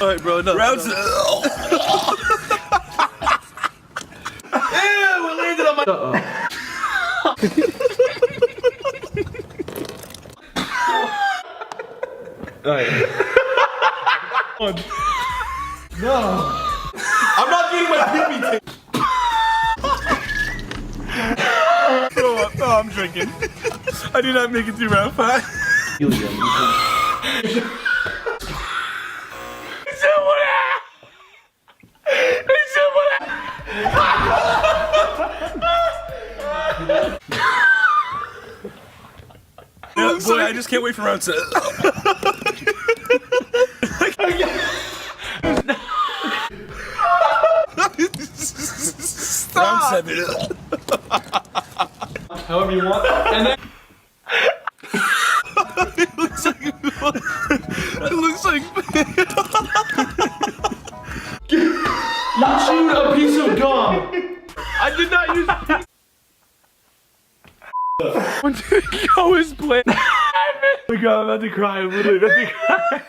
Alright, bro, no. Round two. Ew, it landed on my. Alright. No. I'm not getting my pee-pee tape. Oh, I'm drinking. I did not make it through round 5. Boy, I just can't wait for round 6. Round 7. However you want. And then It looks like. It looks like. you chewed a piece of gum. I did not use. When did it go his plan? Oh my god, I'm about to cry. I'm literally about to cry.